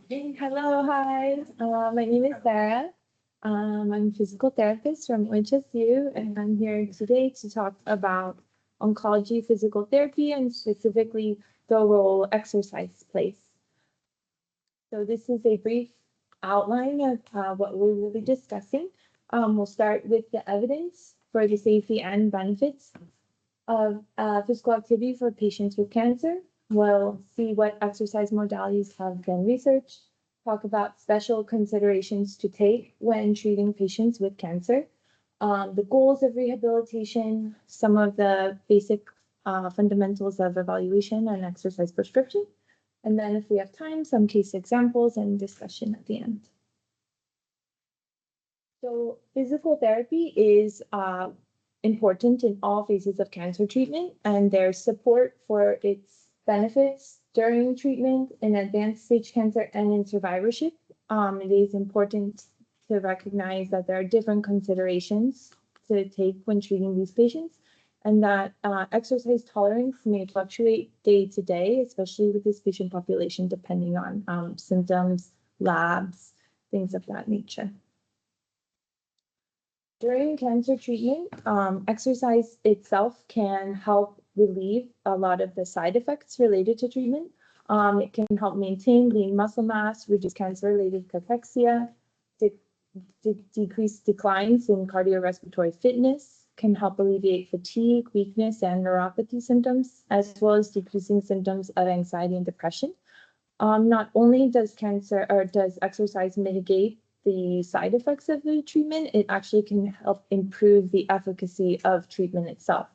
Hello, hi. My name is Sarah. I'm a physical therapist from OHSU, and I'm here today to talk about oncology physical therapy and specifically the role exercise plays. So this is a brief outline of what we will be discussing. We'll start with the evidence for the safety and benefits of physical activity for patients with cancer. We'll see what exercise modalities have been researched, talk about special considerations to take when treating patients with cancer, the goals of rehabilitation, some of the basic fundamentals of evaluation and exercise prescription, and then if we have time, some case examples and discussion at the end. So physical therapy is important in all phases of cancer treatment, and there's support for its benefits during treatment in advanced stage cancer and in survivorship. It is important to recognize that there are different considerations to take when treating these patients, and that exercise tolerance may fluctuate day to day, especially with this patient population, depending on symptoms, labs, things of that nature. During cancer treatment, exercise itself can help relieve a lot of the side effects related to treatment. It can help maintain lean muscle mass, reduce cancer-related cachexia, decrease declines in cardiorespiratory fitness, can help alleviate fatigue, weakness, and neuropathy symptoms, as well as decreasing symptoms of anxiety and depression. Not only does exercise mitigate the side effects of the treatment, it actually can help improve the efficacy of treatment itself.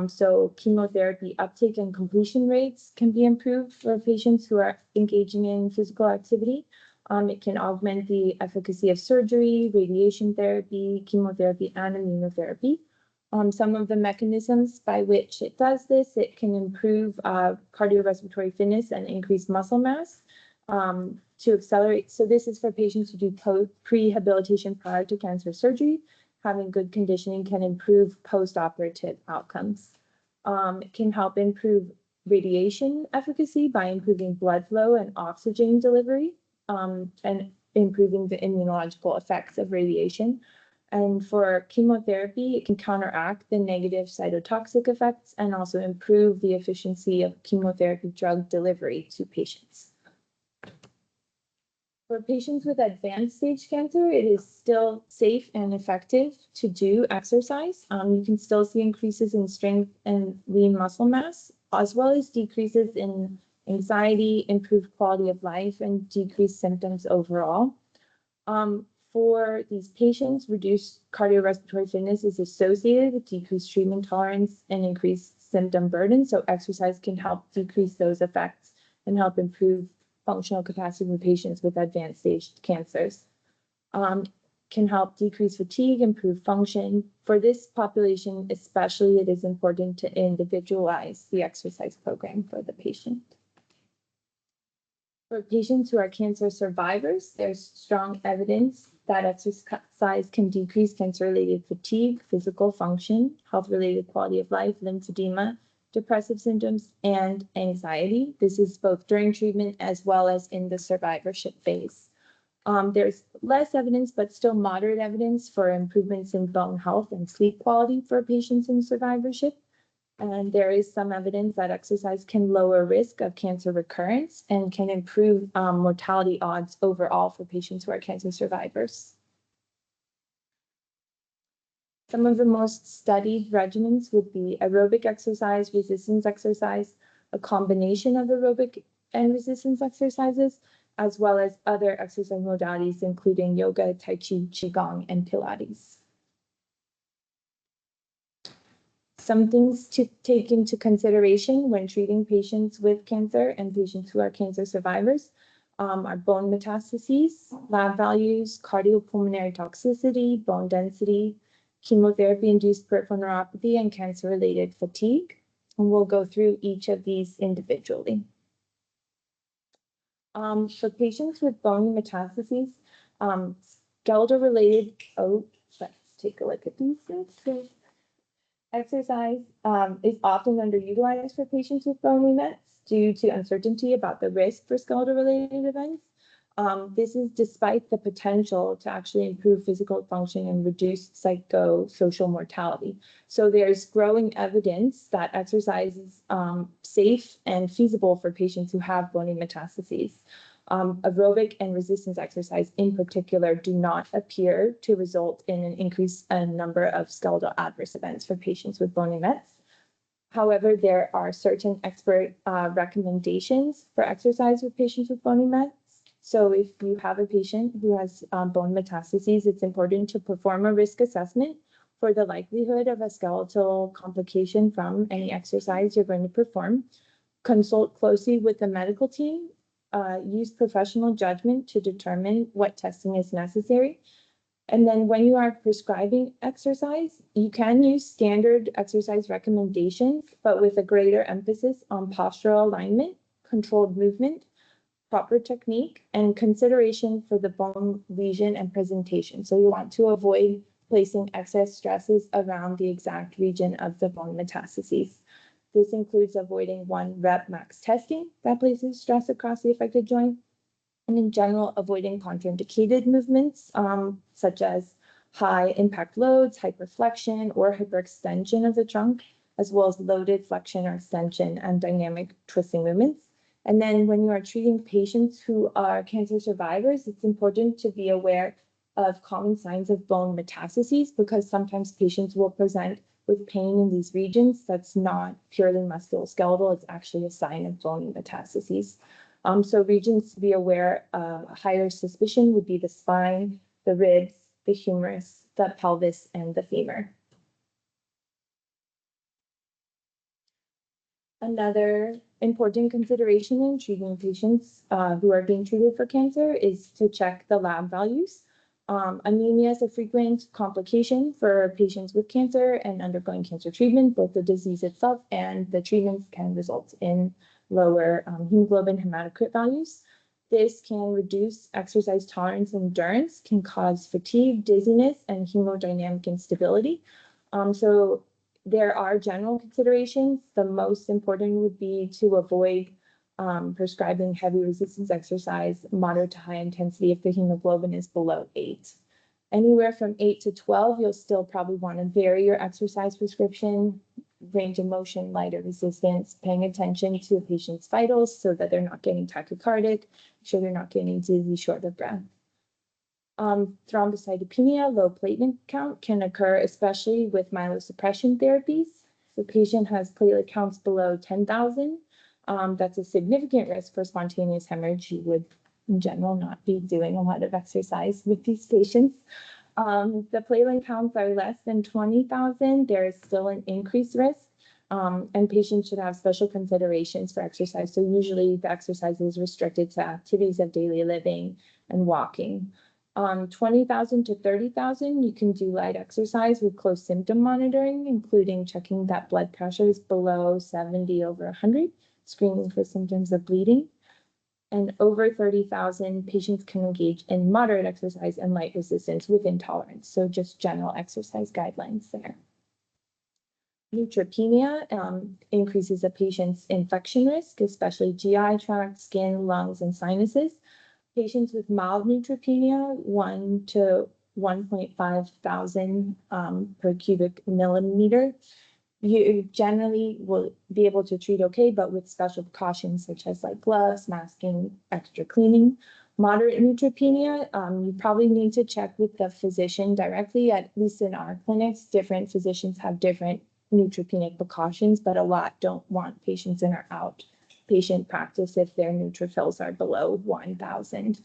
So chemotherapy uptake and completion rates can be improved for patients who are engaging in physical activity. It can augment the efficacy of surgery, radiation therapy, chemotherapy, and immunotherapy. Some of the mechanisms by which it does this, it can improve cardiorespiratory fitness and increase muscle mass to accelerate. So this is for patients who do pre-rehabilitation prior to cancer surgery. Having good conditioning can improve post-operative outcomes. It can help improve radiation efficacy by improving blood flow and oxygen delivery, and improving the immunological effects of radiation. And for chemotherapy, it can counteract the negative cytotoxic effects and also improve the efficiency of chemotherapy drug delivery to patients. For patients with advanced stage cancer, it is still safe and effective to do exercise. You can still see increases in strength and lean muscle mass, as well as decreases in anxiety, improved quality of life, and decreased symptoms overall. For these patients, reduced cardiorespiratory fitness is associated with decreased treatment tolerance and increased symptom burden. So exercise can help decrease those effects and help improve functional capacity in patients with advanced stage cancers. Can help decrease fatigue, improve function. For this population, especially, it is important to individualize the exercise program for the patient. For patients who are cancer survivors, there's strong evidence that exercise can decrease cancer-related fatigue, physical function, health-related quality of life, lymphedema, depressive symptoms, and anxiety. This is both during treatment as well as in the survivorship phase. There's less evidence, but still moderate evidence for improvements in bone health and sleep quality for patients in survivorship. And there is some evidence that exercise can lower risk of cancer recurrence and can improve mortality odds overall for patients who are cancer survivors. Some of the most studied regimens would be aerobic exercise, resistance exercise, a combination of aerobic and resistance exercises, as well as other exercise modalities, including yoga, tai chi, qigong, and Pilates. Some things to take into consideration when treating patients with cancer and patients who are cancer survivors are bone metastases, lab values, cardiopulmonary toxicity, bone density, chemotherapy-induced peripheral neuropathy, and cancer-related fatigue. And we'll go through each of these individually. For patients with bone metastases, skeletal-related, let's take a look at these things. Exercise is often underutilized for patients with bone mets due to uncertainty about the risk for skeletal-related events. This is despite the potential to actually improve physical function and reduce psychosocial mortality. So there's growing evidence that exercise is safe and feasible for patients who have bony metastases. Aerobic and resistance exercise in particular do not appear to result in an increase in number of skeletal adverse events for patients with bony mets. However, there are certain expert recommendations for exercise with patients with bony mets. So if you have a patient who has bone metastases, it's important to perform a risk assessment for the likelihood of a skeletal complication from any exercise you're going to perform. Consult closely with the medical team, use professional judgment to determine what testing is necessary. And then when you are prescribing exercise, you can use standard exercise recommendations, but with a greater emphasis on postural alignment, controlled movement, proper technique, and consideration for the bone lesion and presentation. So you want to avoid placing excess stresses around the exact region of the bone metastases. This includes avoiding 1 rep max testing that places stress across the affected joint, and in general, avoiding contraindicated movements, such as high impact loads, hyperflexion, or hyperextension of the trunk, as well as loaded flexion or extension and dynamic twisting movements. And then when you are treating patients who are cancer survivors, it's important to be aware of common signs of bone metastases, because sometimes patients will present with pain in these regions that's not purely musculoskeletal. It's actually a sign of bone metastases. So regions to be aware of higher suspicion would be the spine, the ribs, the humerus, the pelvis, and the femur. Another important consideration in treating patients who are being treated for cancer is to check the lab values. Anemia is a frequent complication for patients with cancer and undergoing cancer treatment. Both the disease itself and the treatments can result in lower hemoglobin hematocrit values. This can reduce exercise tolerance and endurance, can cause fatigue, dizziness, and hemodynamic instability. So there are general considerations. The most important would be to avoid prescribing heavy resistance exercise, moderate to high intensity, if the hemoglobin is below 8. Anywhere from 8 to 12, you'll still probably want to vary your exercise prescription, range of motion, lighter resistance, paying attention to a patient's vitals so that they're not getting tachycardic, make sure they're not getting dizzy, short of breath. Thrombocytopenia, low platelet count, can occur especially with myelosuppression therapies. If the patient has platelet counts below 10,000, that's a significant risk for spontaneous hemorrhage. You would, in general, not be doing a lot of exercise with these patients. The platelet counts are less than 20,000. There is still an increased risk, and patients should have special considerations for exercise. So usually the exercise is restricted to activities of daily living and walking. 20,000 to 30,000, you can do light exercise with close symptom monitoring, including checking that blood pressure is below 70/100, screening for symptoms of bleeding. And over 30,000, patients can engage in moderate exercise and light resistance with intolerance. So just general exercise guidelines there. Neutropenia increases a patient's infection risk, especially GI tract, skin, lungs, and sinuses. Patients with mild neutropenia, 1 to 1.5 thousand per cubic millimeter, you generally will be able to treat okay, but with special precautions such as like gloves, masking, extra cleaning. Moderate neutropenia, you probably need to check with the physician directly. At least in our clinics, different physicians have different neutropenic precautions, but a lot don't want patients in our outpatient practice if their neutrophils are below 1,000.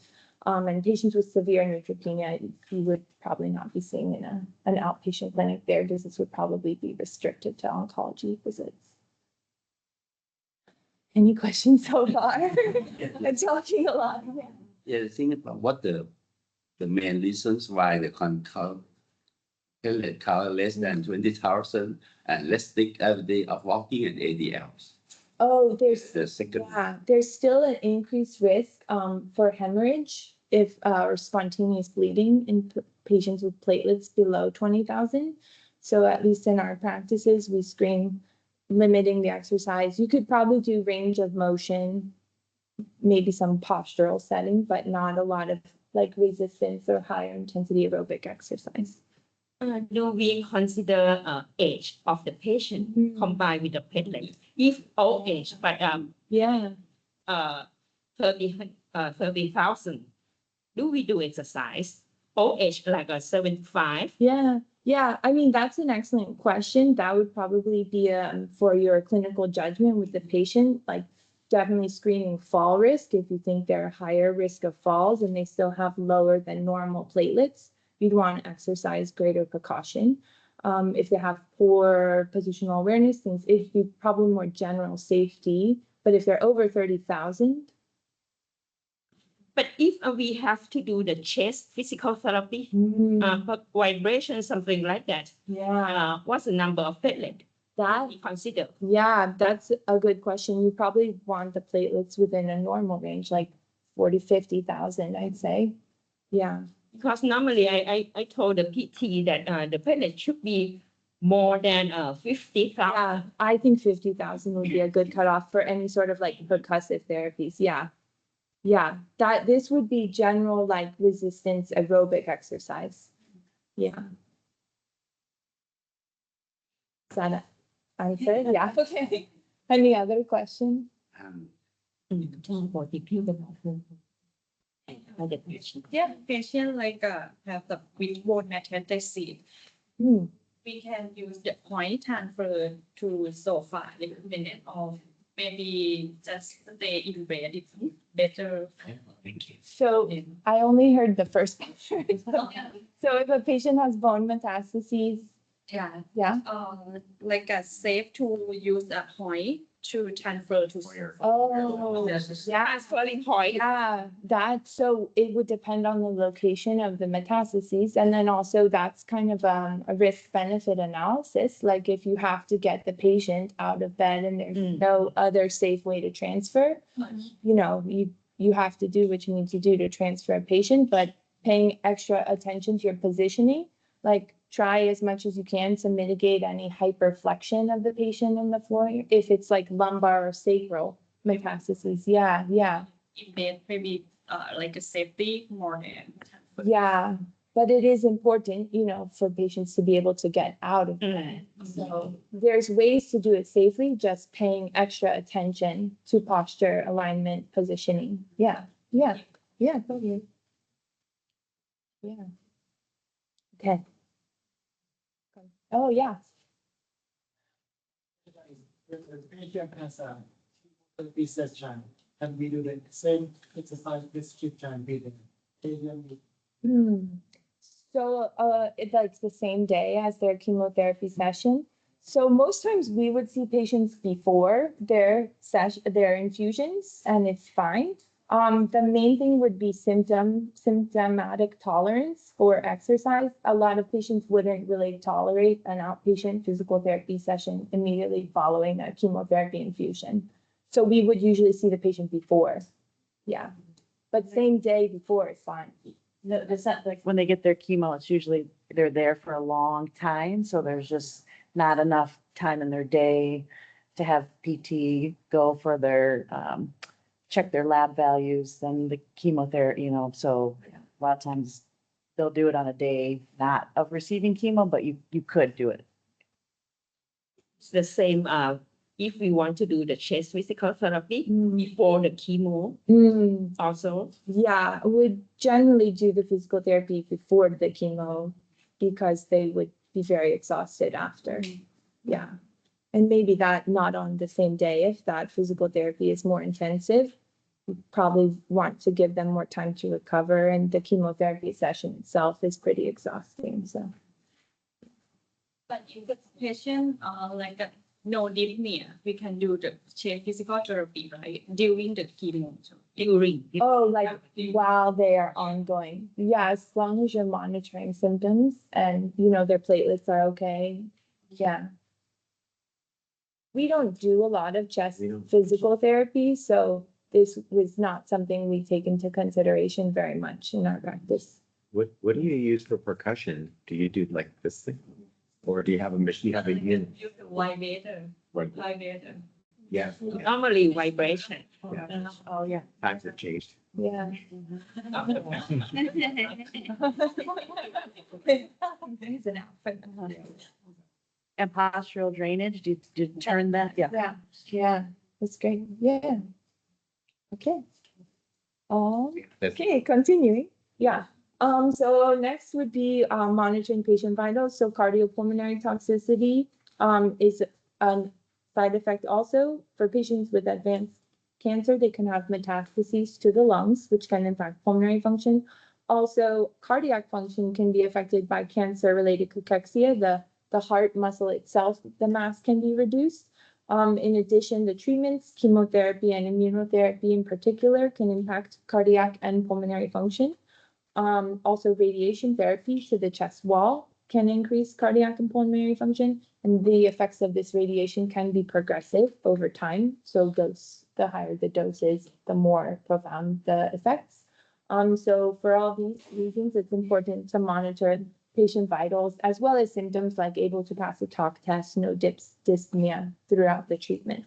And patients with severe neutropenia, you would probably not be seeing in an outpatient clinic. Their visits would probably be restricted to oncology visits. Any questions so far? I'm talking a lot. Yeah, think about what the main reasons why the control platelet count less than 20,000 and less thick every day of walking and ADLs. Oh, there's The second. Yeah, there's still an increased risk for hemorrhage if or spontaneous bleeding in patients with platelets below 20,000. So at least in our practices, we screen limiting the exercise. You could probably do range of motion maybe some postural setting, but not a lot of like resistance or higher intensity aerobic exercise. Do we consider age of the patient Mm. combined with the platelet? If old age, but Yeah. 30,000, do we do exercise? Old age like a 75? Yeah. Yeah. I mean, that's an excellent question. That would probably be for your clinical judgment with the patient, like definitely screening fall risk. If you think they're higher risk of falls and they still have lower than normal platelets, you'd want to exercise greater precaution. If they have poor positional awareness, things, it'd be probably more general safety. But if they're over 30,000, But if we have to do the chest physical therapy, but vibration, something like that, yeah, what's the number of platelet that we consider? Yeah, that's a good question. You probably want the platelets within a normal range, like 40, 50,000, I'd say. Yeah. Because normally I told the PT that the platelet should be more than 50,000. Yeah, I think 50,000 would be a good cutoff for any sort of like percussive therapies. Yeah. Yeah, this would be general like resistance aerobic exercise. Yeah. Is that an answer? Yeah. Okay. Any other questions? Um, Yeah, patient like have the with bone metastasis. Hmm. We can use the point transfer to sofa independent of maybe just stay in bed. It's better. Thank you. So I only heard the first picture. So if a patient has bone metastases, Yeah, yeah. like a safe to use a point to transfer to sofa. Oh, yeah. Transferring point. Yeah, so it would depend on the location of the metastases. And then also that's kind of a risk benefit analysis. Like if you have to get the patient out of bed and there's no other safe way to transfer, you know, you have to do what you need to do to transfer a patient, but paying extra attention to your positioning, like try as much as you can to mitigate any hyperflexion of the patient in the floor. If it's like lumbar or sacral metastases, yeah. In bed, maybe like a safety more than. Yeah, but it is important, you know, for patients to be able to get out of bed. Mm. So there's ways to do it safely, just paying extra attention to posture, alignment, positioning. Yeah, totally. Yeah. Okay. Oh, yeah. The patient has a research time, and we do the same exercise prescription with the patient. So it's like the same day as their chemotherapy session. So most times we would see patients before their their infusions, and it's fine. The main thing would be symptomatic tolerance for exercise. A lot of patients wouldn't really tolerate an outpatient physical therapy session immediately following a chemotherapy infusion. So we would usually see the patient before. Yeah. But same day before is fine. No, it's not like when they get their chemo, it's usually they're there for a long time, so there's just not enough time in their day to have PT go for their, check their lab values, then the chemotherapy, you know, so a lot of times they'll do it on a day not of receiving chemo, but you could do it. It's the same if we want to do the chest physical therapy before the chemo also. Yeah, would generally do the physical therapy before the chemo because they would be very exhausted after. Yeah. And maybe that not on the same day if that physical therapy is more intensive. You probably want to give them more time to recover, and the chemotherapy session itself is pretty exhausting. So But if the patient like no dyspnea, we can do the physical therapy, right? During the chemo. During. like while they are ongoing. Yeah, as long as you're monitoring symptoms and you know their platelets are okay. Yeah. We don't do a lot of chest physical therapy, so this was not something we take into consideration very much in our practice. What do you use for percussion? Do you do like this thing? Or do you have a machine, you have a unit? Use the vibrator. Right. Vibrator. Yeah. Normally vibration. Oh, yeah. Times have changed. Yeah. And postural drainage, did you turn that? Yeah. Yeah, yeah, that's great. Yeah. Okay. That's- Okay, continuing. Yeah. So next would be monitoring patient vitals. So cardiopulmonary toxicity is a side effect also for patients with advanced cancer. They can have metastases to the lungs, which can impact pulmonary function. Also, cardiac function can be affected by cancer-related cachexia. The heart muscle itself, the mass can be reduced. In addition, the treatments, chemotherapy and immunotherapy in particular, can impact cardiac and pulmonary function. Also, radiation therapy to the chest wall can increase cardiac and pulmonary function, and the effects of this radiation can be progressive over time. So the higher the dose is, the more profound the effects. So for all these reasons, it's important to monitor patient vitals as well as symptoms like able to pass a talk test, no dyspnea throughout the treatment.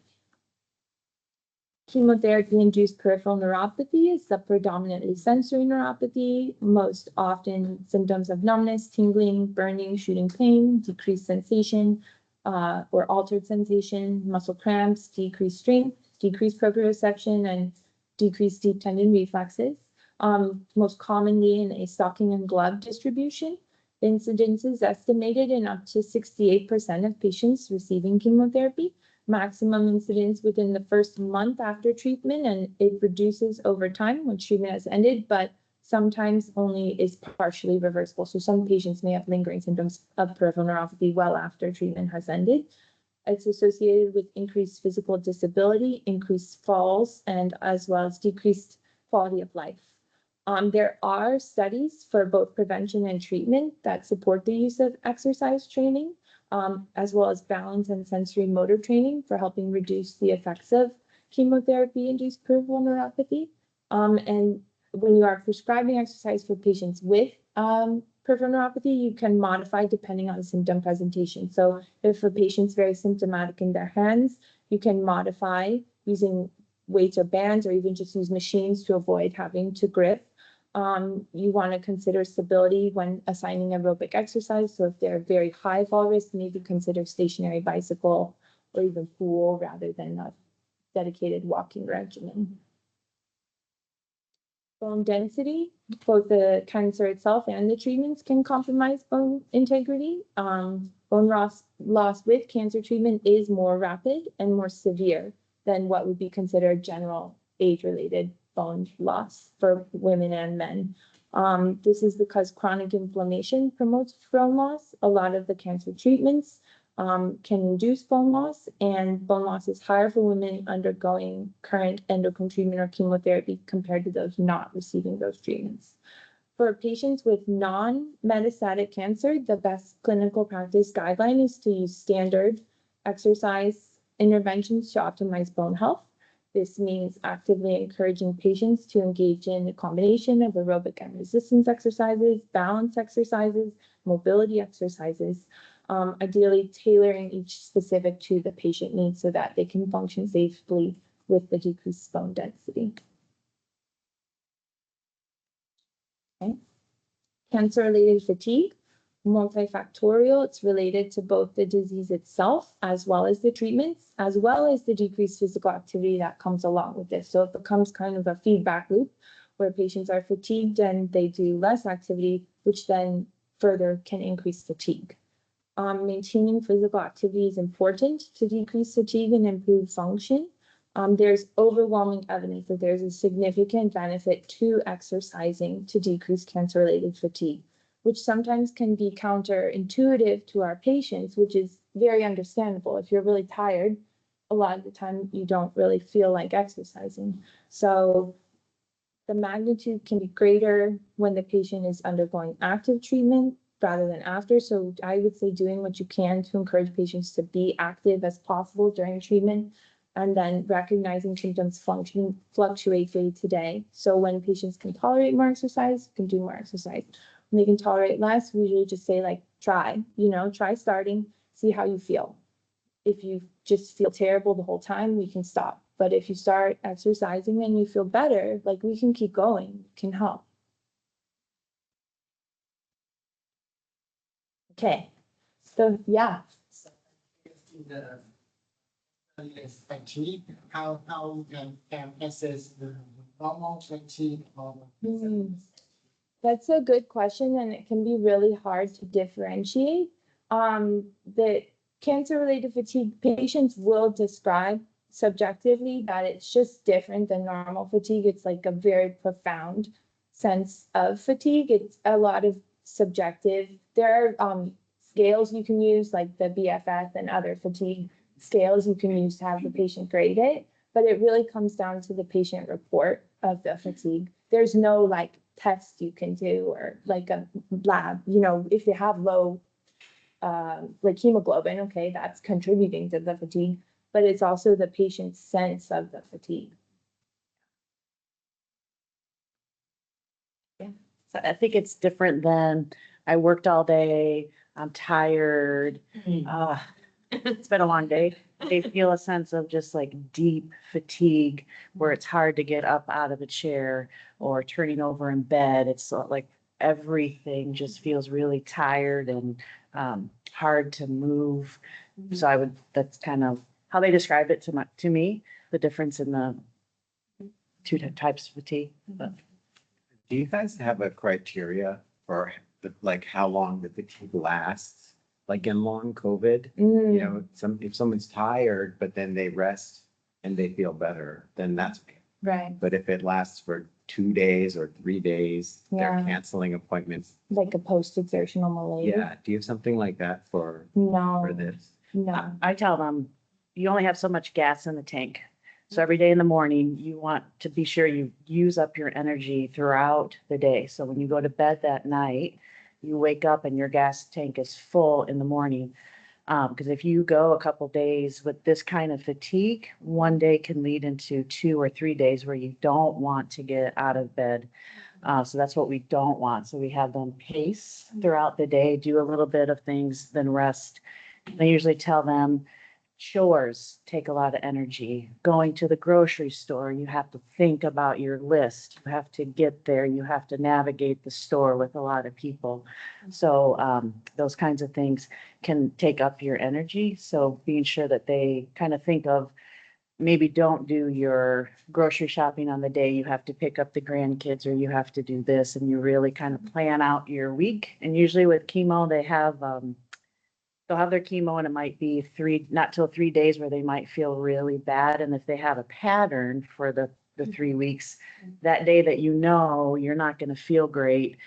Chemotherapy-induced peripheral neuropathy is the predominantly sensory neuropathy, most often symptoms of numbness, tingling, burning, shooting pain, decreased sensation, or altered sensation, muscle cramps, decreased strength, decreased proprioception, and decreased deep tendon reflexes. Most commonly in a stocking and glove distribution. The incidence is estimated in up to 68% of patients receiving chemotherapy. Maximum incidence within the first month after treatment, and it reduces over time when treatment has ended, but sometimes only is partially reversible. So some patients may have lingering symptoms of peripheral neuropathy well after treatment has ended. It's associated with increased physical disability, increased falls, and as well as decreased quality of life. There are studies for both prevention and treatment that support the use of exercise training, as well as balance and sensory motor training for helping reduce the effects of chemotherapy-induced peripheral neuropathy. And when you are prescribing exercise for patients with peripheral neuropathy, you can modify depending on symptom presentation. So if a patient's very symptomatic in their hands, you can modify using weights or bands, or even just use machines to avoid having to grip. You want to consider stability when assigning aerobic exercise. So if they're very high fall risk, maybe consider stationary bicycle or even pool rather than a dedicated walking regimen. Bone density, both the cancer itself and the treatments can compromise bone integrity. Bone loss with cancer treatment is more rapid and more severe than what would be considered general age-related bone loss for women and men. This is because chronic inflammation promotes bone loss. A lot of the cancer treatments can induce bone loss, and bone loss is higher for women undergoing current endocrine treatment or chemotherapy compared to those not receiving those treatments. For patients with non-metastatic cancer, the best clinical practice guideline is to use standard exercise interventions to optimize bone health. This means actively encouraging patients to engage in a combination of aerobic and resistance exercises, balance exercises, mobility exercises, ideally tailoring each specific to the patient needs so that they can function safely with the decreased bone density. Okay. Cancer-related fatigue, multifactorial. It's related to both the disease itself as well as the treatments, as well as the decreased physical activity that comes along with this. So it becomes kind of a feedback loop where patients are fatigued and they do less activity, which then further can increase fatigue. Maintaining physical activity is important to decrease fatigue and improve function. There's overwhelming evidence that there's a significant benefit to exercising to decrease cancer-related fatigue, which sometimes can be counterintuitive to our patients, which is very understandable. If you're really tired, a lot of the time you don't really feel like exercising. So the magnitude can be greater when the patient is undergoing active treatment rather than after. So I would say doing what you can to encourage patients to be active as possible during treatment, and then recognizing symptoms function fluctuate day to day. So when patients can tolerate more exercise, can do more exercise. When they can tolerate less, we usually just say like, try starting, see how you feel. if you just feel terrible the whole time, we can stop. But if you start exercising and you feel better, like we can keep going, it can help. Okay, so yeah. The fatigue, how can assess the normal fatigue or That's a good question, and it can be really hard to differentiate. The cancer-related fatigue patients will describe subjectively that it's just different than normal fatigue. It's like a very profound sense of fatigue. It's a lot of subjective. There are scales you can use, like the BFF and other fatigue scales you can use to have the patient grade it, but it really comes down to the patient report of the fatigue. There's no like test you can do or like a lab, if they have low like hemoglobin, okay, that's contributing to the fatigue, but it's also the patient's sense of the fatigue. So I think it's different than I worked all day, I'm tired, it's been a long day. They feel a sense of just like deep fatigue where it's hard to get up out of a chair or turning over in bed. It's like everything just feels really tired and hard to move. So that's kind of how they described it to me, the difference in the two types of fatigue. But Do you guys have a criteria for like how long the fatigue lasts? Like in long COVID, you know, if someone's tired, but then they rest and they feel better, then that's okay. Right. But if it lasts for 2 days or 3 days, they're Yeah. canceling appointments. Like a post-exertional malaise. Yeah. Do you have something like that for No, this? no. I tell them, you only have so much gas in the tank. So every day in the morning, you want to be sure you use up your energy throughout the day. So when you go to bed that night, you wake up and your gas tank is full in the morning. Because if you go a couple days with this kind of fatigue, one day can lead into 2 or 3 days where you don't want to get out of bed. So that's what we don't want. So we have them pace throughout the day, do a little bit of things, then rest. I usually tell them chores take a lot of energy. Going to the grocery store, you have to think about your list. You have to get there. You have to navigate the store with a lot of people. So those kinds of things can take up your energy. So being sure that they kind of think of, maybe don't do your grocery shopping on the day you have to pick up the grandkids or you have to do this, and you really kind of plan out your week. And usually with chemo, they'll have their chemo and it might be not till 3 days where they might feel really bad. And if they have a pattern for the 3 weeks, that day that you're not going to feel great,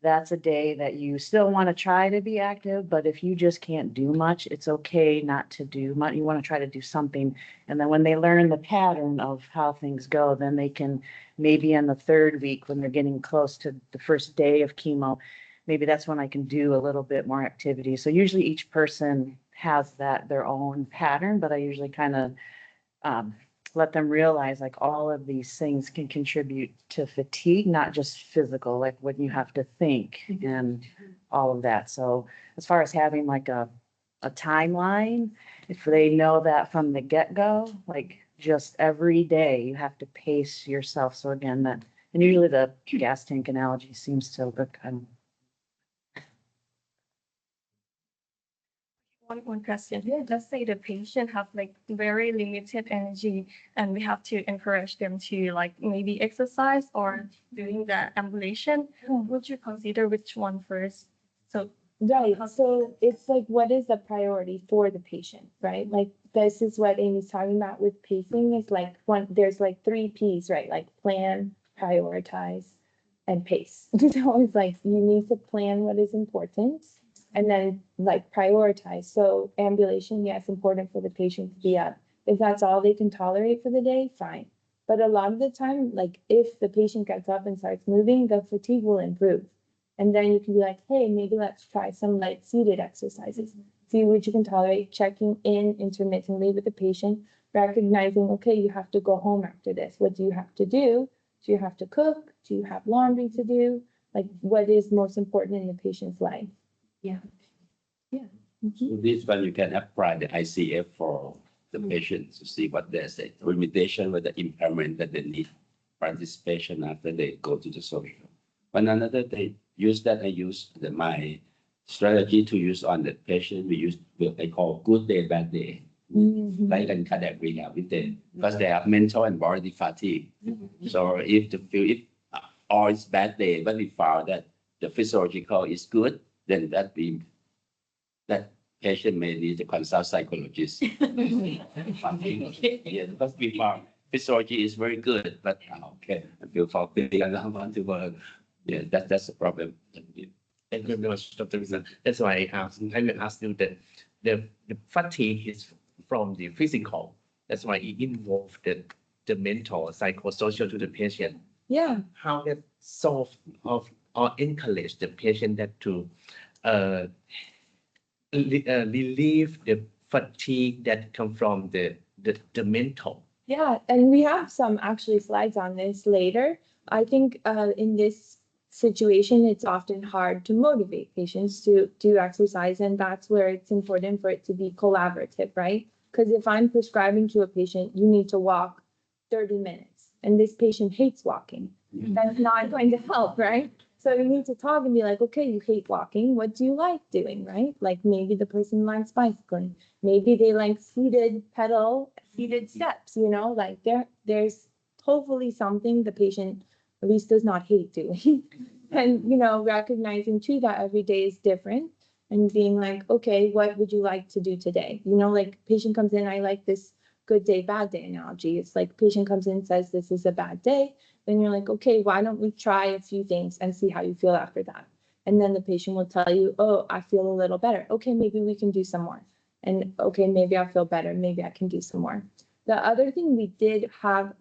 that's a day that you still want to try to be active. But if you just can't do much, it's okay not to do much. You want to try to do something. And then when they learn the pattern of how things go, then they can maybe in the 3rd week, when they're getting close to the first day of chemo, maybe that's when I can do a little bit more activity. So usually each person has their own pattern, but I usually kind of let them realize like all of these things can contribute to fatigue, not just physical, like when you have to think and all of that. So as far as having like a timeline, if they know that from the get-go, like just every day you have to pace yourself. So again, and usually the gas tank analogy seems to look One question. Yeah, let's say the patient have like very limited energy and we have to encourage them to like maybe exercise or doing the ambulation. Would you consider which one first? So Right, so it's like, what is the priority for the patient, right? Like, this is what Amy's talking about with pacing, is like there's like 3 Ps, right? Like plan, prioritize, and pace. So it's like, you need to plan what is important and then like prioritize. So ambulation, yes, important for the patient to be up. If that's all they can tolerate for the day, fine. But a lot of the time, like if the patient gets up and starts moving, the fatigue will improve. And then you can be like, hey, maybe let's try some light seated exercises. See what you can tolerate, checking in intermittently with the patient, recognizing, okay, you have to go home after this. What do you have to do? Do you have to cook? Do you have laundry to do? Like, what is most important in the patient's life? Yeah. Yeah. So this one you can apply the ICF for the patient to see what there's a limitation with the impairment that they need participation after they go to the social. But another they use that I use my strategy to use on the patient. We use what I call good day, bad day. Like in cardiac rehab with them because they have mental and body fatigue. So if the feel if all is bad day, but we found that the physiological is good, then that patient may need to consult psychologist. Yeah, because we found physiology is very good, but okay, I feel faulty and I want to work. Yeah, that's the problem. Thank you very much, Dr. Wilson. That's why I will ask you that the fatigue is from the physical. That's why it involves the mental, psychosocial to the patient. Yeah. How that solve of or encourage the patient that to relieve the fatigue that come from the mental. Yeah, and we have some actually slides on this later. I think in this situation, it's often hard to motivate patients to do exercise, and that's where it's important for it to be collaborative, right? Because if I'm prescribing to a patient, you need to walk 30 minutes, and this patient hates walking, that's not going to help, right? So you need to talk and be like, okay, you hate walking. What do you like doing, right? Like maybe the person likes bicycling. Maybe they like seated steps, like there's hopefully something the patient at least does not hate doing. And, recognizing too that every day is different and being like, okay, what would you like to do today? Like patient comes in, I like this good day, bad day analogy. It's like patient comes in and says, this is a bad day. Then you're like, okay, why don't we try a few things and see how you feel after that? And then the patient will tell you, oh, I feel a little better. Okay, maybe we can do some more. And okay, maybe I feel better. Maybe I can do some more. The other thing we did have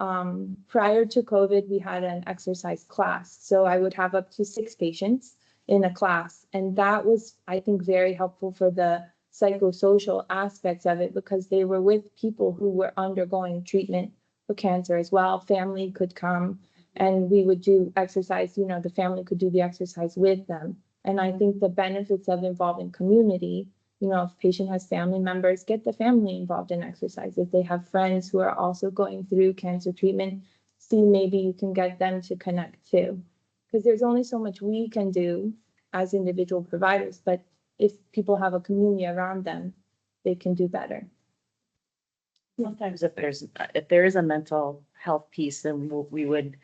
prior to COVID, we had an exercise class. So I would have up to 6 patients in a class. And that was, I think, very helpful for the psychosocial aspects of it because they were with people who were undergoing treatment for cancer as well. Family could come and we would do exercise, the family could do the exercise with them. And I think the benefits of involving community, if patient has family members, get the family involved in exercise. If they have friends who are also going through cancer treatment, see maybe you can get them to connect too. Because there's only so much we can do as individual providers, but if people have a community around them, they can do better. Sometimes if there is a mental health piece, then we would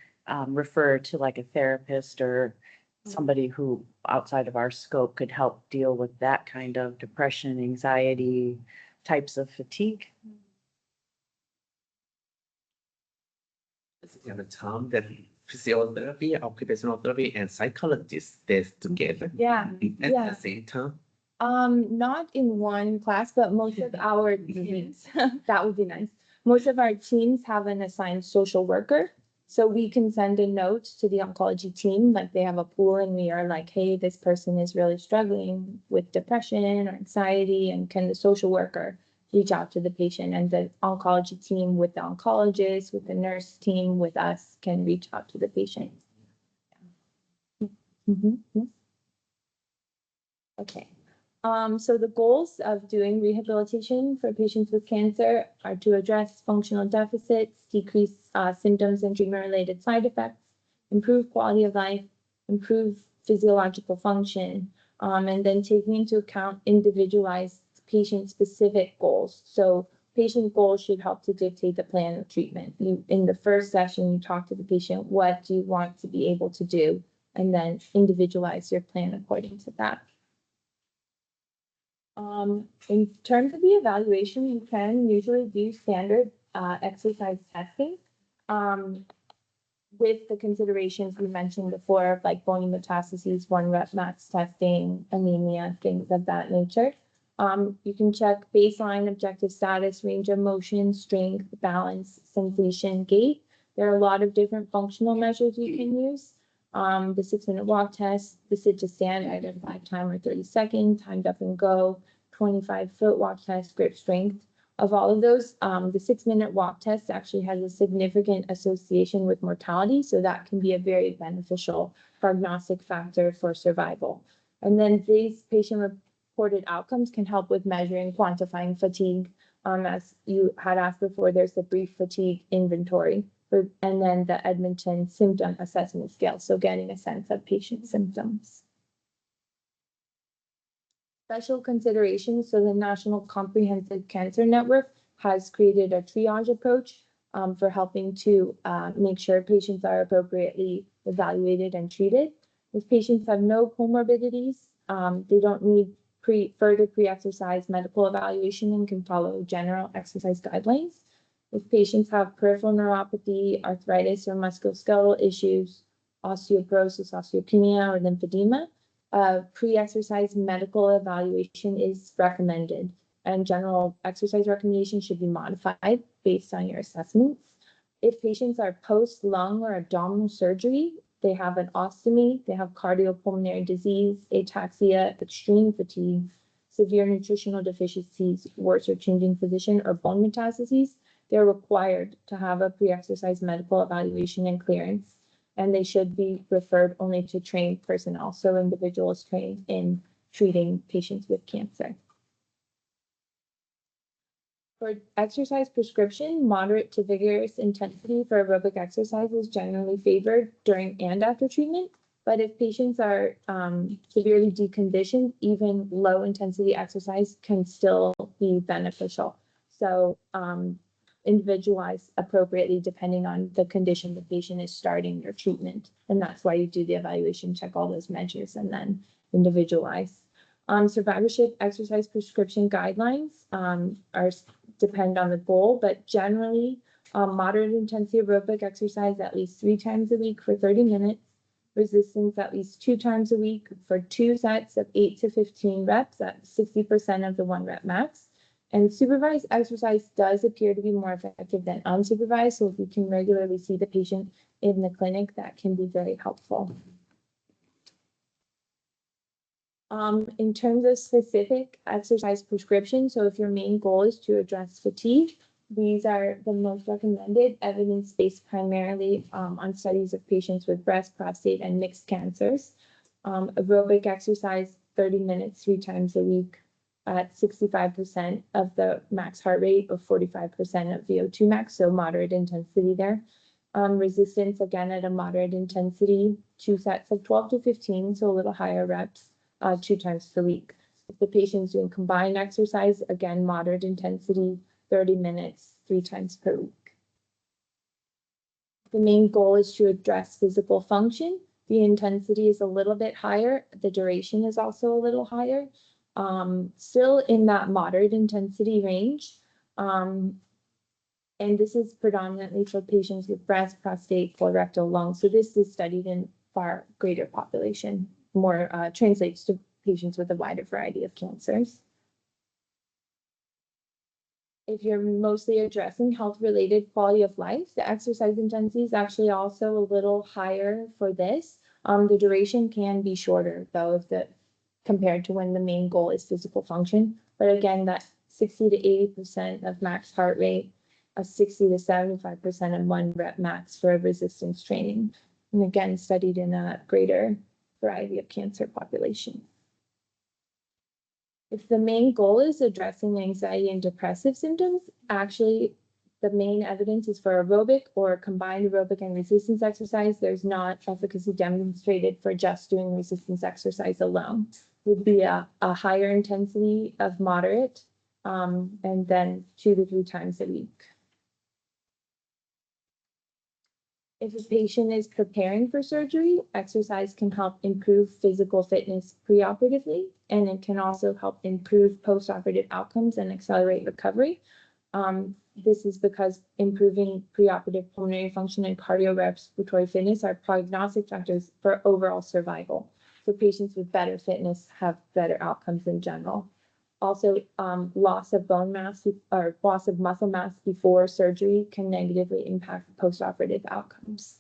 refer to like a therapist or somebody who outside of our scope could help deal with that kind of depression, anxiety, types of fatigue. At the time that physiotherapy, occupational therapy, and psychologists they together. Yeah. At the same time. Not in one class, but most of our teams, that would be nice. Most of our teams have an assigned social worker. So we can send a note to the oncology team, like they have a pool and we are like, hey, this person is really struggling with depression or anxiety, and can the social worker reach out to the patient? And the oncology team with the oncologist, with the nurse team, with us can reach out to the patient. Yes. Okay. So the goals of doing rehabilitation for patients with cancer are to address functional deficits, decrease symptoms and treatment-related side effects, improve quality of life, improve physiological function, and then taking into account individualized patient-specific goals. So patient goals should help to dictate the plan of treatment. In the first session, you talk to the patient, what do you want to be able to do? And then individualize your plan according to that. In terms of the evaluation, you can usually do standard exercise testing with the considerations we mentioned before, like bone metastases, 1-rep max testing, anemia, things of that nature. You can check baseline objective status, range of motion, strength, balance, sensation, gait. There are a lot of different functional measures you can use. The 6-minute walk test, the sit to stand, either 5 timer 30 seconds, timed up and go, 25-foot walk test, grip strength. Of all of those, the 6-minute walk test actually has a significant association with mortality, so that can be a very beneficial prognostic factor for survival. And then these patient reported outcomes can help with measuring, quantifying fatigue. As you had asked before, there's the brief fatigue inventory and then the Edmonton symptom assessment scale. So getting a sense of patient symptoms. Special considerations. So the National Comprehensive Cancer Network has created a triage approach for helping to make sure patients are appropriately evaluated and treated. If patients have no comorbidities, they don't need further pre-exercise medical evaluation and can follow general exercise guidelines. If patients have peripheral neuropathy, arthritis, or musculoskeletal issues, osteoporosis, osteopenia, or lymphedema, pre-exercise medical evaluation is recommended, and general exercise recommendations should be modified based on your assessments. If patients are post-lung or abdominal surgery, they have an ostomy, they have cardiopulmonary disease, ataxia, extreme fatigue, severe nutritional deficiencies, worse or changing position, or bone metastases, they're required to have a pre-exercise medical evaluation and clearance, and they should be referred only to trained personnel, so individuals trained in treating patients with cancer. For exercise prescription, moderate to vigorous intensity for aerobic exercise is generally favored during and after treatment. But if patients are severely deconditioned, even low intensity exercise can still be beneficial. So individualize appropriately depending on the condition the patient is starting your treatment. And that's why you do the evaluation, check all those measures, and then individualize. Survivorship exercise prescription guidelines depend on the goal, but generally moderate intensity aerobic exercise at least 3 times a week for 30 minutes, resistance at least 2 times a week for 2 sets of 8 to 15 reps at 60% of the 1 rep max. And supervised exercise does appear to be more effective than unsupervised. So if you can regularly see the patient in the clinic, that can be very helpful. In terms of specific exercise prescription, so if your main goal is to address fatigue, these are the most recommended, evidence-based primarily on studies of patients with breast, prostate, and mixed cancers. Aerobic exercise, 30 minutes, 3 times a week at 65% of the max heart rate or 45% of VO2 max, so moderate intensity there. Resistance, again, at a moderate intensity, 2 sets of 12 to 15, so a little higher reps. 2 times per week. If the patient's doing combined exercise, again, moderate intensity, 30 minutes, 3 times per week. The main goal is to address physical function. The intensity is a little bit higher. The duration is also a little higher. Still in that moderate intensity range. And this is predominantly for patients with breast, prostate, colorectal, lung. So this is studied in far greater population. More translates to patients with a wider variety of cancers. If you're mostly addressing health-related quality of life, the exercise intensity is actually also a little higher for this. The duration can be shorter, though, compared to when the main goal is physical function. But again, that 60 to 80% of max heart rate, a 60 to 75% of 1 rep max for resistance training. And again, studied in a greater variety of cancer population. If the main goal is addressing anxiety and depressive symptoms, actually the main evidence is for aerobic or combined aerobic and resistance exercise. There's not efficacy demonstrated for just doing resistance exercise alone. It would be a higher intensity of moderate and then 2 to 3 times a week. If a patient is preparing for surgery, exercise can help improve physical fitness preoperatively, and it can also help improve postoperative outcomes and accelerate recovery. This is because improving preoperative pulmonary function and cardiorespiratory fitness are prognostic factors for overall survival. So patients with better fitness have better outcomes in general. Also, loss of bone mass or loss of muscle mass before surgery can negatively impact postoperative outcomes.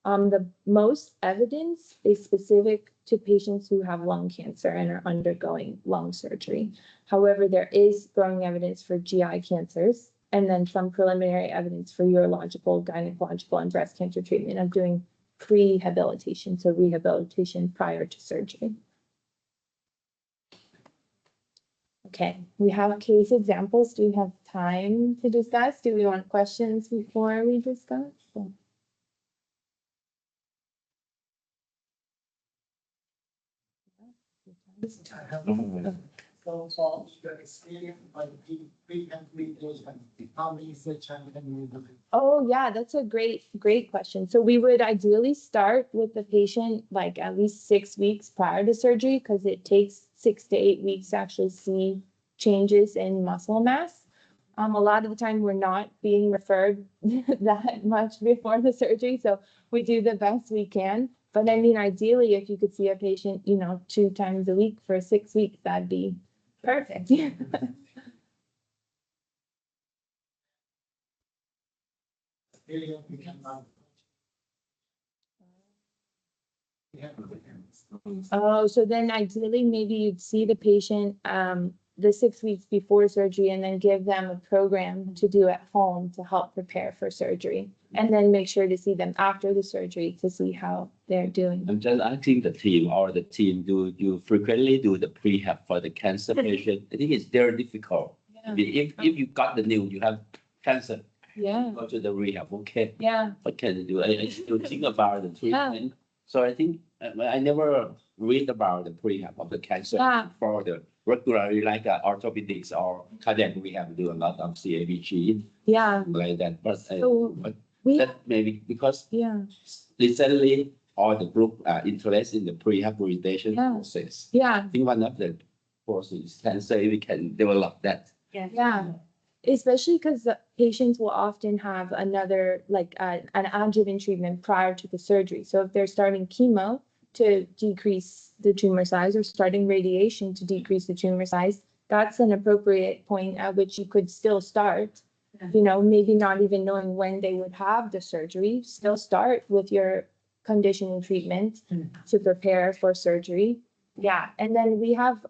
The most evidence is specific to patients who have lung cancer and are undergoing lung surgery. However, there is growing evidence for GI cancers and then some preliminary evidence for urological, gynecological, and breast cancer treatment of doing prehabilitation, so rehabilitation prior to surgery. Okay, we have case examples. Do we have time to discuss? Do we want questions before we discuss? I have one. So for the experience by pre-hand mediation, how many sessions can you do? Oh, yeah, that's a great question. So we would ideally start with the patient like at least 6 weeks prior to surgery because it takes 6 to 8 weeks to actually see changes in muscle mass. A lot of the time we're not being referred that much before the surgery, so we do the best we can. But I mean, ideally, if you could see a patient, 2 times a week for 6 weeks, that'd be perfect. Really, we can. Yeah. Oh, so then ideally, maybe you'd see the patient the 6 weeks before surgery and then give them a program to do at home to help prepare for surgery. And then make sure to see them after the surgery to see how they're doing. I'm just asking the team or the team, do you frequently do the prehab for the cancer patient? I think it's very difficult. If you got the news, you have cancer, Yeah, go to the rehab, okay, yeah, what can you do? I still think about the treatment. So I think, I never read about the prehab of the cancer Yeah. for the regularly like orthopedics or cardiac rehab, do a lot of CABG yeah. like that, So but we, that maybe because yeah, recently all the group are interested in the prehabilitation Yeah. process. yeah. I think one of the process can say we can develop that. Yeah, especially because the patients will often have another, like, an adjuvant treatment prior to the surgery. So if they're starting chemo to decrease the tumor size or starting radiation to decrease the tumor size, that's an appropriate point at which you could still start. Maybe not even knowing when they would have the surgery, still start with your conditioning treatment to prepare for surgery. Yeah, and then we have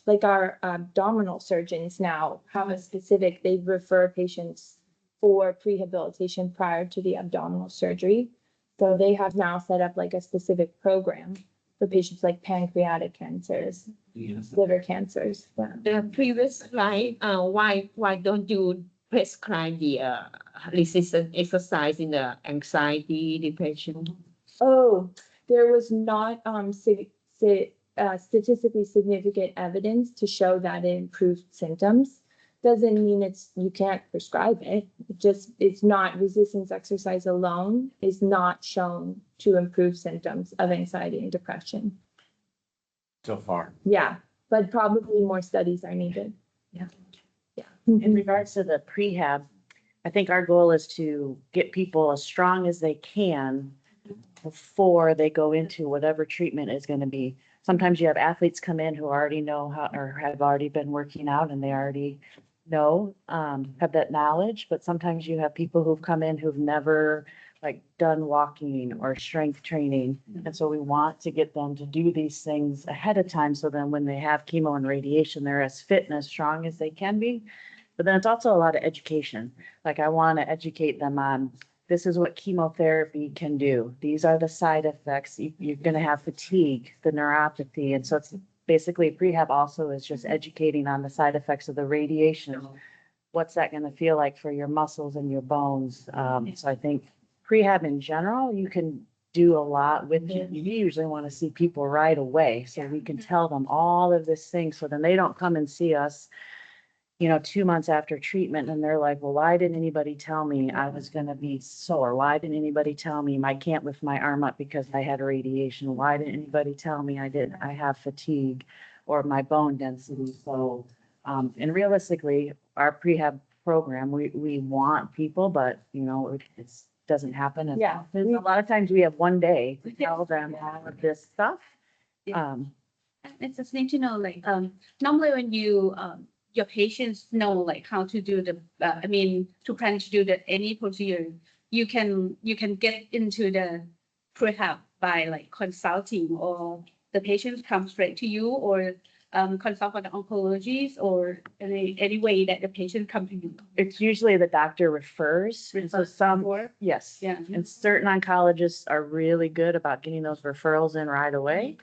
like our abdominal surgeons now have a specific, they refer patients for prehabilitation prior to the abdominal surgery. So they have now set up like a specific program for patients like pancreatic cancers, liver cancers. Yeah. The previous slide, why don't you prescribe the resistance exercise in the anxiety, depression? Oh, there was not statistically significant evidence to show that it improved symptoms. Doesn't mean you can't prescribe it. It's not resistance exercise alone is not shown to improve symptoms of anxiety and depression. So far. Yeah, but probably more studies are needed. Yeah. Yeah. In regards to the prehab, I think our goal is to get people as strong as they can before they go into whatever treatment is going to be. Sometimes you have athletes come in who already know how, or have already been working out and they already know, have that knowledge, but sometimes you have people who've come in who've never like done walking or strength training. And so we want to get them to do these things ahead of time. So then when they have chemo and radiation, they're as fit and as strong as they can be. But then it's also a lot of education. Like I want to educate them on, this is what chemotherapy can do. These are the side effects. You're going to have fatigue, the neuropathy. And so it's basically prehab also is just educating on the side effects of the radiation. What's that going to feel like for your muscles and your bones? So I think prehab in general, you can do a lot with it. You usually want to see people right away so we can tell them all of this thing so then they don't come and see us 2 months after treatment and they're like, well, why didn't anybody tell me I was going to be sore? Why didn't anybody tell me I can't lift my arm up because I had radiation? Why didn't anybody tell me I have fatigue or my bone density? So, and realistically, our prehab program, we want people, but it doesn't happen. as Yeah. often. A lot of times we have one day to tell them all of this stuff. It's just need to know, like, normally when you, your patients know like how to do the, to plan to do any procedure, you can get into the prehab by like consulting, or the patients come straight to you, or consult with the oncologist, or any way that the patient come to you. It's usually the doctor refers. And so yes. Yeah. And certain oncologists are really good about getting those referrals in right away.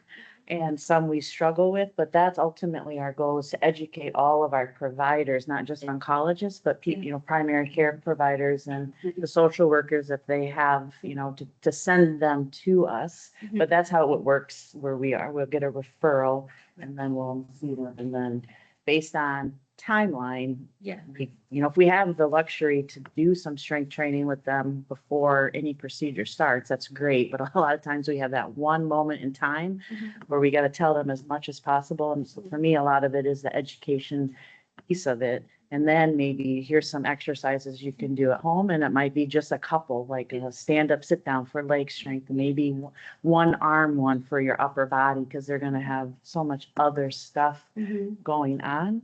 and some we struggle with, but that's ultimately our goal, is to educate all of our providers, not just oncologists, but people, primary care providers and the social workers, if they have, to send them to us. But that's how it works where we are. We'll get a referral and then we'll see them. And then based on timeline, Yeah. if we have the luxury to do some strength training with them before any procedure starts, that's great. But a lot of times we have that one moment in time where we got to tell them as much as possible. And so for me, a lot of it is the education piece of it. And then maybe here's some exercises you can do at home. And it might be just a couple, like a stand up, sit down for leg strength, and maybe one arm one for your upper body, because they're going to have so much other stuff going on.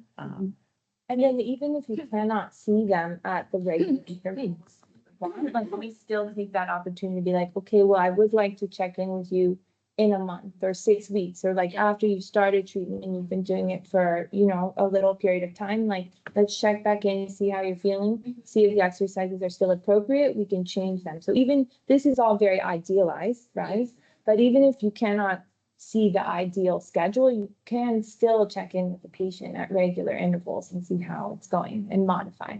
And then even if you cannot see them at the regular intervals, like we still take that opportunity to be like, okay, well, I would like to check in with you in a month or 6 weeks, or like after you started treatment and you've been doing it for, a little period of time, like let's check back in and see how you're feeling, see if the exercises are still appropriate, we can change them. So even this is all very idealized, right? But even if you cannot see the ideal schedule, you can still check in with the patient at regular intervals and see how it's going and modify.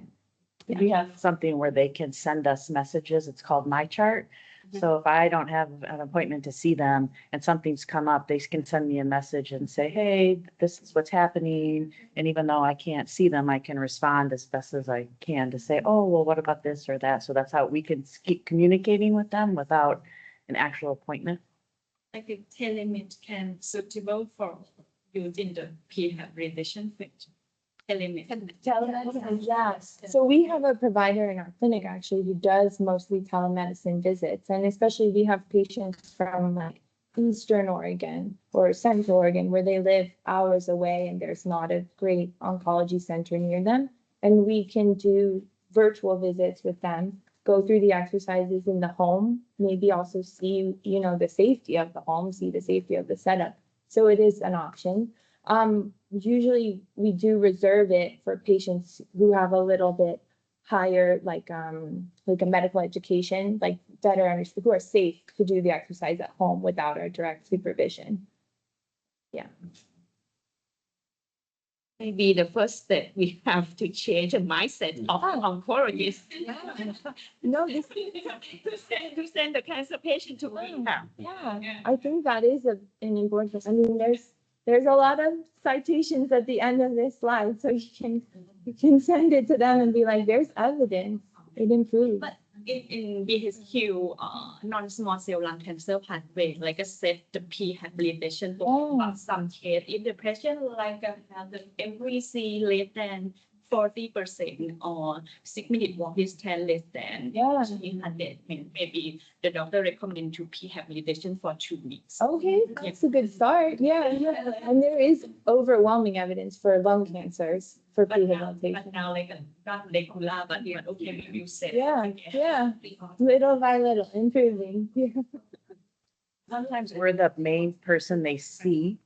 We have something where they can send us messages. It's called My Chart. So if I don't have an appointment to see them and something's come up, they can send me a message and say, hey, this is what's happening. And even though I can't see them, I can respond as best as I can to say, oh, well, what about this or that? So that's how we can keep communicating with them without an actual appointment. I think telemed can suitable for use in the rehabilitation phase. Telemedicine, yes. So we have a provider in our clinic actually who does mostly telemedicine visits. And especially we have patients from like Eastern Oregon or Central Oregon where they live hours away and there's not a great oncology center near them. And we can do virtual visits with them, go through the exercises in the home, maybe also see, the safety of the home, see the safety of the setup. So it is an option. Usually we do reserve it for patients who have a little bit higher, like a medical education, like better understood, who are safe to do the exercise at home without our direct supervision. Yeah. Maybe the first step, we have to change the mindset of oncologists. No, this To send the cancer patient to rehab. Yeah, I think that is an important, I mean, there's a lot of citations at the end of this slide, so you can send it to them and be like, there's evidence, it improves. But in BHQ, non-small cell lung cancer pathway, like I said, the rehabilitation, but some case in depression, like have the MVC less than 40% or 6-minute walk distance less than 300. Maybe the doctor recommend to rehabilitation for 2 weeks. Okay, that's a good start. Yeah. And there is overwhelming evidence for lung cancers for rehabilitation. But now like not regular, but okay, we will say. Yeah. Little by little, improving. Yeah. Sometimes we're the main person they see.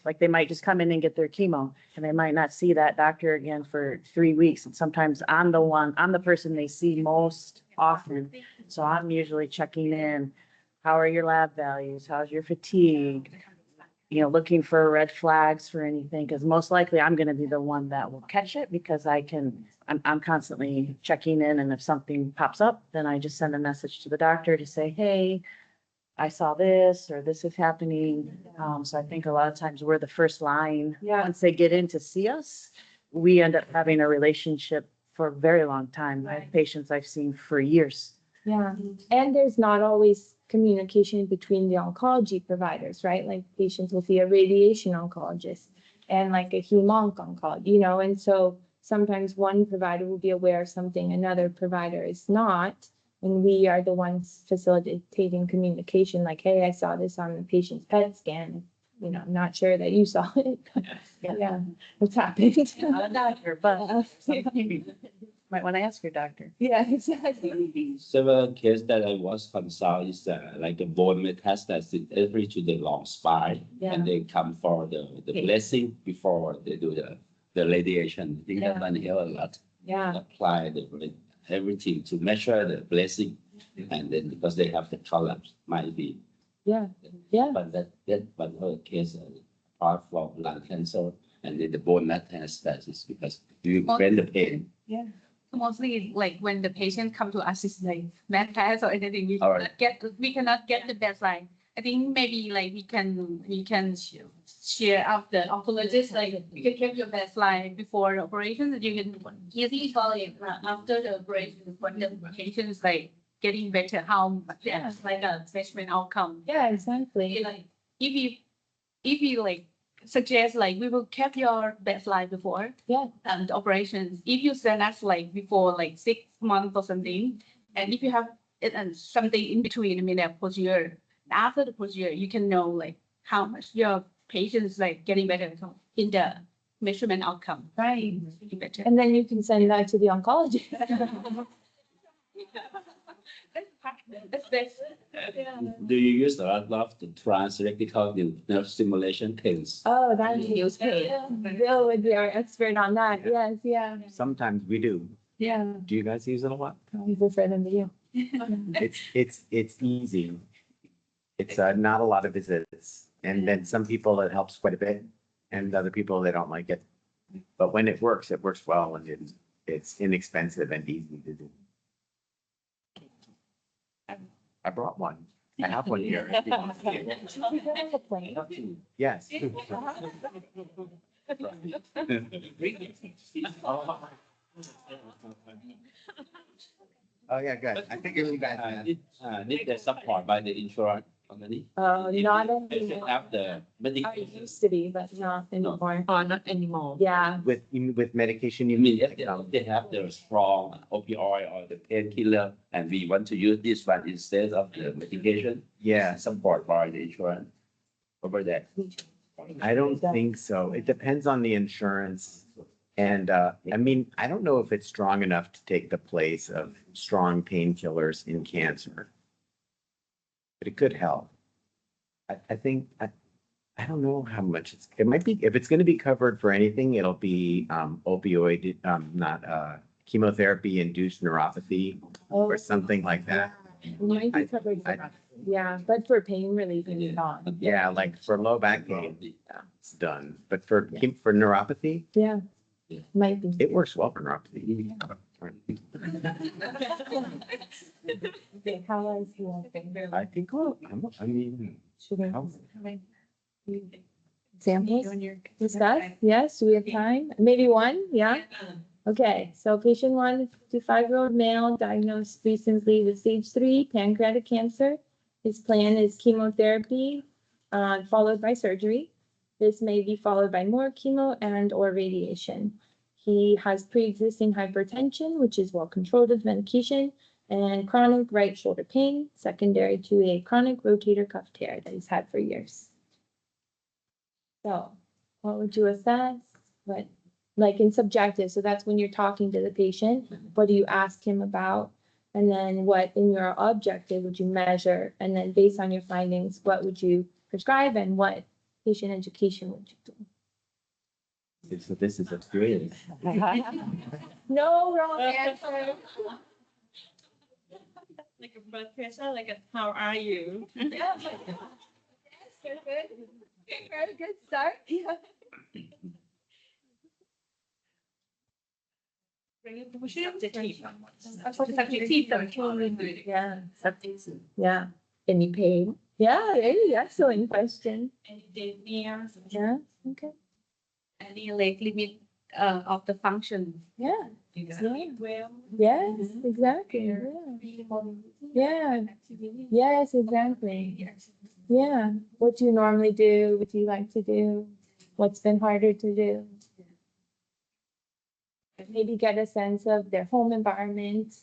Like they might just come in and get their chemo and they might not see that doctor again for 3 weeks. And sometimes I'm the person they see most often. So I'm usually checking in. How are your lab values? How's your fatigue? Looking for red flags for anything, because most likely I'm going to be the one that will catch it because I'm constantly checking in. And if something pops up, then I just send a message to the doctor to say, hey, I saw this or this is happening. So I think a lot of times we're the first line. Once they get in to see us, we end up having a relationship for a very long time. I have patients I've seen for years. Yeah. And there's not always communication between the oncology providers, right? Like patients will see a radiation oncologist and like a hem-onc oncology, and so sometimes one provider will be aware of something, another provider is not. And we are the ones facilitating communication, like, hey, I saw this on the patient's PET scan. I'm not sure that you saw it. Yeah, it's happened. Not a doctor, but might want to ask your doctor. Yeah, exactly. Several case that I was consult is like a bone metastasis entry to the long spine, and they come for the blessing before they do the radiation. I think that one help a lot. Yeah. Apply everything to measure the blessing, and then because they have the collapse, might be Yeah, yeah. But that one other case, apart from lung cancer and then the bone metastasis, because you prevent the pain. Mostly like when the patient come to us is like bad pass or anything, All right. we cannot get the baseline. I think maybe like we can share out the oncologist, like you can get your baseline before the operation, and you can easily follow it after the operation when the patient is like getting better, how that's like a assessment outcome. Yeah, exactly. Like if you like suggest like we will keep your baseline before Yeah. the operations. If you send us like before like 6 months or something, and if you have it and something in between, I mean, a procedure, after the procedure, you can know like how much your patient is like getting better in the measurement outcome. Right. Getting better. And then you can send that to the oncologist. That's best. Do you use a lot of the transrectal nerve stimulation pills? Oh, that's. Use pain. Bill would be our expert on that. Yes, yeah, Sometimes we do. yeah. Do you guys use it a lot? I prefer them to you. It's easy. It's not a lot of visits. And then some people it helps quite a bit and other people they don't like it. But when it works well and it's inexpensive and easy to do. I brought one. I have one here. Yes. Oh, yeah, good. I figured you guys had. Need the support by the insurance company. Not They should anymore. have the I medication. used to be, but not anymore. Or not anymore. Yeah, With medication, you I mean, mean? if they have the strong opioid or the painkiller, and we want to use this one instead of the medication, Yeah, support by the insurance over that. I don't think so. It depends on the insurance. And I mean, I don't know if it's strong enough to take the place of strong painkillers in cancer. But it could help. I think, I don't know how much it might be, if it's gonna be covered for anything, it'll be opioid, not chemotherapy induced neuropathy oh, or something like that. it might be covered. Yeah, but for pain relief, it's not. Yeah, like for low back pain, it's done. But for neuropathy, Yeah, might be. it works well for neuropathy. Okay, how is the I think, well, I mean, sugar? how- Samples discuss? Yes, do we have time? Maybe one, yeah? Okay, so patient 1 to 5-year-old male diagnosed recently with stage 3 pancreatic cancer. His plan is chemotherapy, followed by surgery. This may be followed by more chemo and or radiation. He has pre-existing hypertension, which is well controlled with medication, and chronic right shoulder pain, secondary to a chronic rotator cuff tear that he's had for years. So what would you assess? What, like in subjective, so that's when you're talking to the patient, what do you ask him about? And then what in your objective would you measure? And then based on your findings, what would you prescribe and what patient education would you do? So this is a great. No wrong answer. Like a blood pressure, like a, how are you? Yes, good, good. Very good start. Yeah. Yeah, yeah. Any pain? Yeah, very excellent question. Any dyspnea? Yeah, okay, Any like limit of the function. yeah, You sleep well? yes, exactly, yeah. Yes, exactly. Yeah, what do you normally do? What do you like to do? What's been harder to do? Maybe get a sense of their home environment,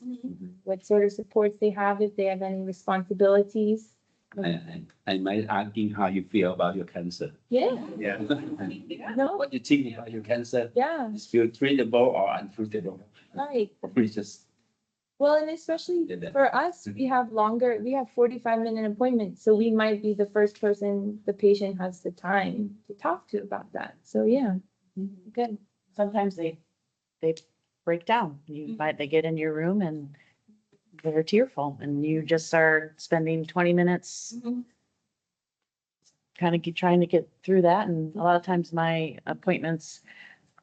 what sort of supports they have, if they have any responsibilities. I might asking how you feel about your cancer. Yeah, Yeah. no, What you think about your cancer? yeah, Is feel treatable or untreatable? right. We just, Well, and especially Yeah, that- for us, we have 45-minute appointments, so we might be the first person the patient has the time to talk to about that. So, yeah, good. Sometimes they break down. They get in your room and they're tearful and you just are spending 20 minutes kind of trying to get through that. And a lot of times my appointments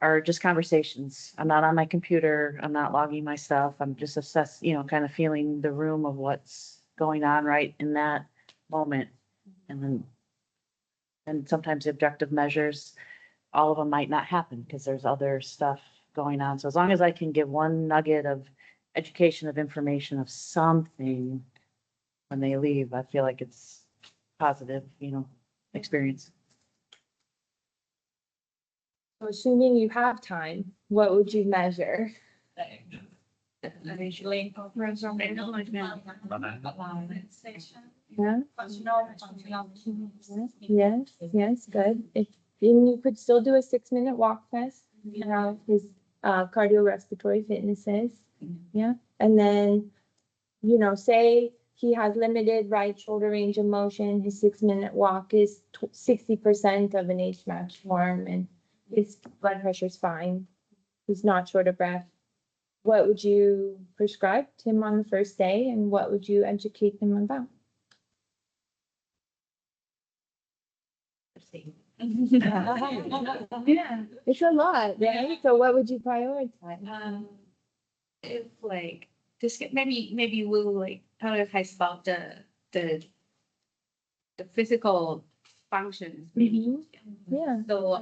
are just conversations. I'm not on my computer. I'm not logging my stuff. I'm just kind of feeling the room of what's going on right in that moment. And sometimes the objective measures, all of them might not happen because there's other stuff going on. So as long as I can give one nugget of education, of information, of something when they leave, I feel like it's positive, experience. So assuming you have time, what would you measure? Usually. Yeah. Yes, good. If you could still do a 6-minute walk test, his cardiorespiratory fitnesses. Yeah. And then, say he has limited right shoulder range of motion, his 6-minute walk is 60% of an age match form, and his blood pressure is fine. He's not short of breath. What would you prescribe to him on the first day, and what would you educate him about? Yeah, it's a lot, right? So what would you prioritize? If like this, maybe we'll like prioritize about the physical functions. Mhm. Yeah, So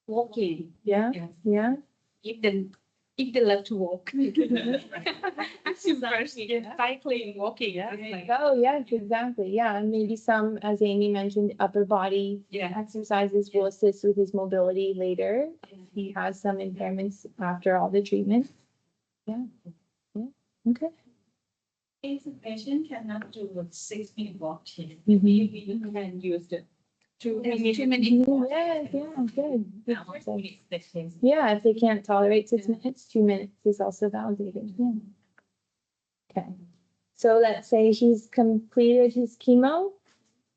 walking. yeah, yeah. If they love to walk. Cycling, walking. Yeah. Oh, yes, exactly. Yeah, and maybe some, as Amy mentioned, upper body exercises will assist with his mobility later if he has some impairments after all the treatment. Yeah, okay. If the patient cannot do a 6-minute walk, Mhm. maybe you can use the 2 minute. 2 minutes. Yes, yeah, good. So, Minutes. yeah, if they can't tolerate 6 minutes, 2 minutes is also validated. Yeah. Okay. So let's say he's completed his chemo.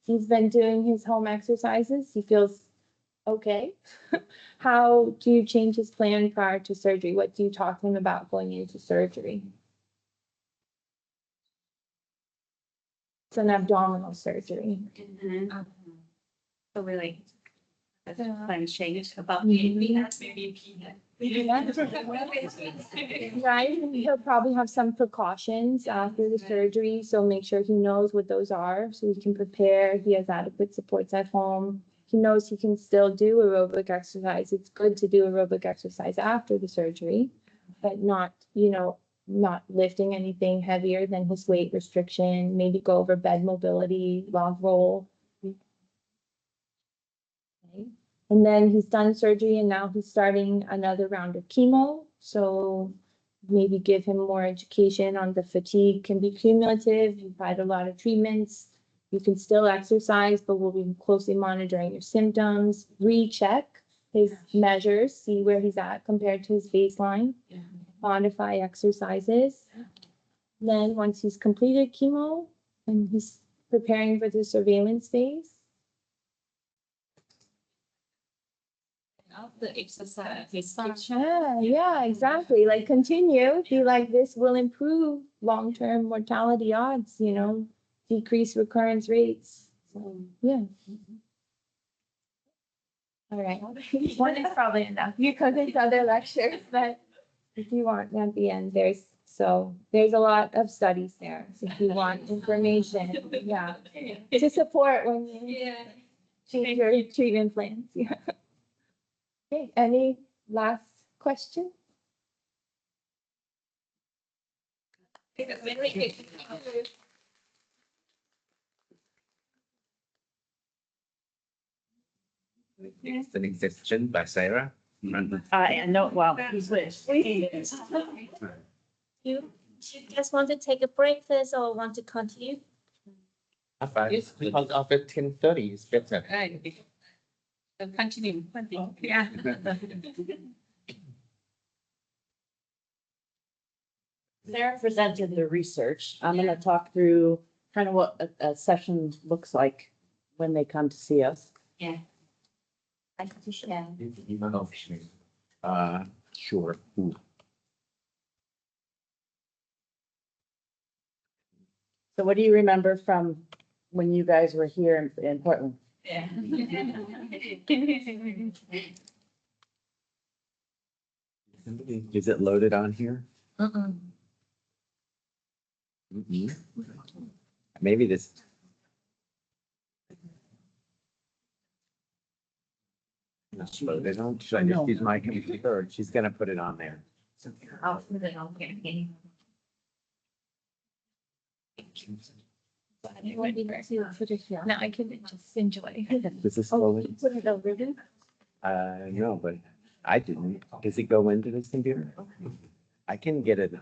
He's been doing his home exercises. He feels okay. How do you change his plan prior to surgery? What do you talk to him about going into surgery? It's an abdominal surgery. So we like plan change about Right, and he'll probably have some precautions after the surgery, so make sure he knows what those are, so he can prepare. He has adequate supports at home. He knows he can still do aerobic exercise. It's good to do aerobic exercise after the surgery, but not, not lifting anything heavier than his weight restriction, maybe go over bed mobility, log roll. Okay. And then he's done surgery and now he's starting another round of chemo. So maybe give him more education on the fatigue can be cumulative. You've had a lot of treatments. You can still exercise, but we'll be closely monitoring your symptoms, recheck his measures, see where he's at compared to his baseline, modify exercises. Then once he's completed chemo and he's preparing for the surveillance phase, After exercise, yeah, exactly. Like continue, be like this will improve long-term mortality odds, decrease recurrence rates. So, yeah. All right. One is probably enough. You could into other lectures, but if you want at the end, there's a lot of studies there. So if you want information, yeah, to support when you change your treatment plans. Yeah. Okay, any last question? very good. The next session by Sarah. And no, well, he switched. You just want to take a break first or want to continue? Yes, because after 10:30 is better. So continue. Yeah. Sarah presented the research. I'm gonna talk through kind of what a session looks like when they come to see us. Yeah. I can share. Sure. So what do you remember from when you guys were here in Portland. Yeah. Is it loaded on here? Uh-uh. Mhm. Maybe this. Not loaded on. Should I just use my computer or she's gonna put it on there? I'll put it on here. Now I can just enjoy. Does this Oh, go you in? put it over there? No, but I didn't. Does it go into this computer? I can get it